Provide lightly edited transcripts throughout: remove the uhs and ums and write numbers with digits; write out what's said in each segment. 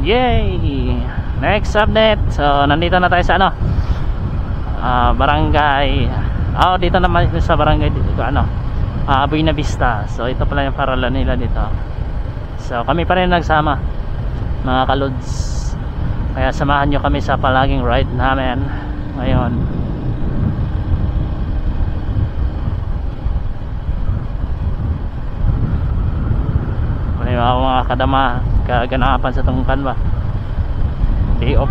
Yay! Next update. So nandito na tayo sa ano, barangay. Dito naman sa barangay dito, Buena Vista. So ito pala yung paralan nila dito. So kami pa rin nagsama, mga kalods. Kaya samahan nyo kami sa palaging ride namin ngayon. May mga kadama kaganapan sa tungkan ba, day off.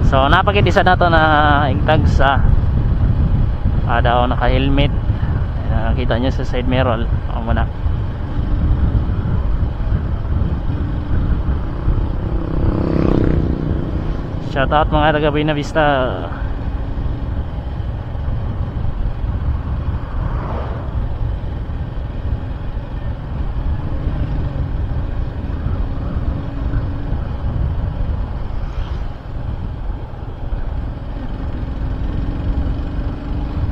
So napakitisa na to na igtag sa daw naka helmet. Nakita nyo sa side mirror. Ako muna. Shout out mga taga Buena Vista.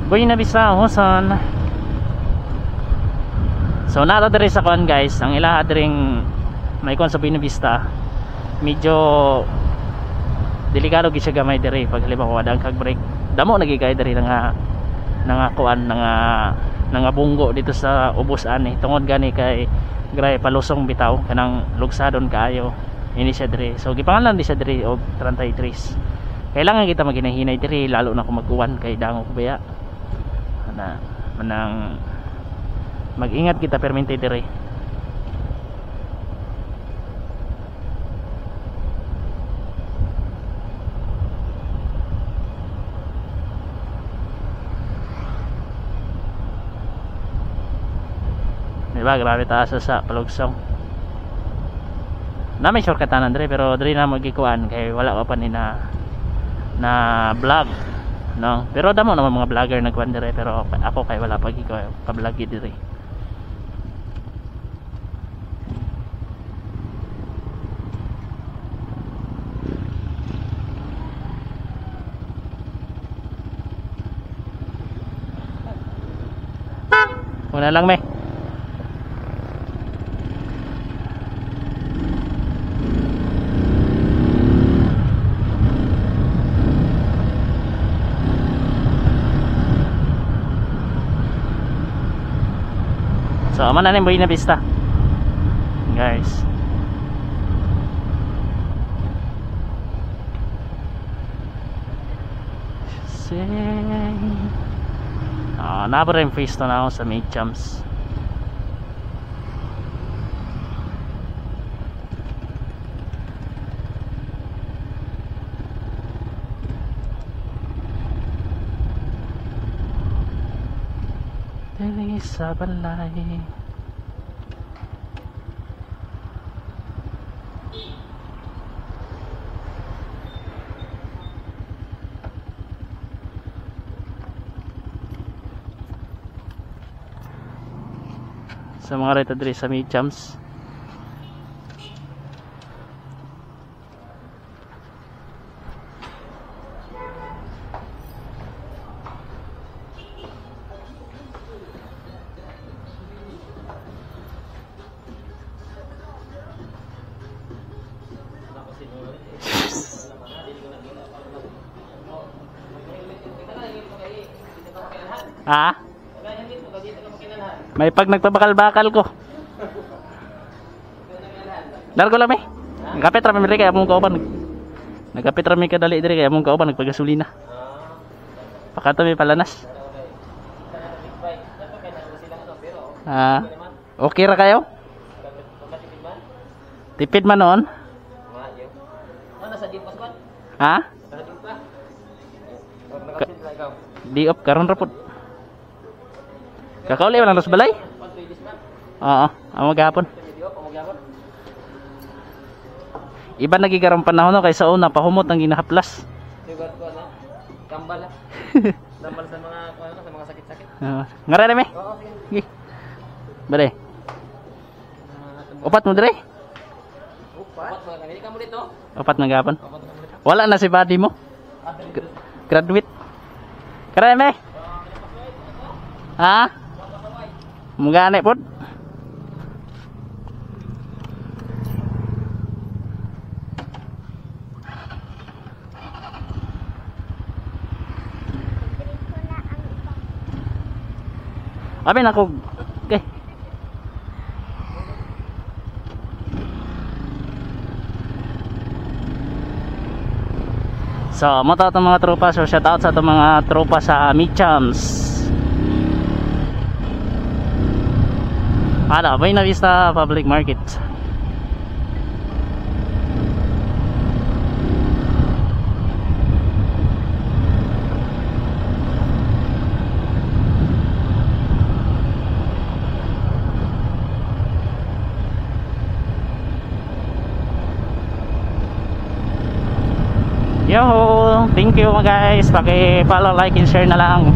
Buena Vista, Huson. So nato diri sa kuan guys, ang ilaha diring may kuan sa Buena Vista. Medyo delikado gid siya gamay diri pag halimbawa wadang kag break. Damo nagigay diri nga kuan nga bunggo dito sa ubos ani. Tungod gani kay gray palusong bitaw kanang lugsadon kaayo. Ini siya diri. So gipangalan di siya diri og 33. Kailangan kita maghinay-hinay diri lalo na kung mag-uwan kay dango kubaya. Na manang mag-ingat kita permente dire. Diba grabe taas sa palugsong. Na may shortcutan dire pero dire na magikuan kay wala pa ni na vlog. No, pero damo naman mga vlogger nagkuan dire pero ako kay wala pag ikaw pa-vlog dire. Una lang me. So aman na yung Buena Vista guys. Nabara yung pwesto na ako sa May Champs. Dili sa balay. Sa mga reta diri sa May Champs. May pag nagpabakal-bakal ko. Dargo lang Nagkapit rami diri kay among kauban. Nagkapit rami kadali diri kay among kauban nagpagasolina. Pakato may palanas. Okay ra kayo? Tipid man noon? Di op karon ra pud. Kakauli lang sa balay? Oo, amo gapon. Iba nagigarang panahon no kaysa una pahumot ang ginahaplas. Kambal. Kambal sa mga sakit-sakit. Ngara na me? Oo, sige. Bare. Upat mo dire? Upat mo kanili ka mo dito. Upat na gapon. Wala na si body mo. Graduate. Kara me? Mugane pod. Abi na ko. Okay. So, mata itong mga tropa. So, shout out sa itong mga tropa sa Michams. Buena Vista Public Market. Yo, thank you mga guys. Paki-follow, like, and share na lang.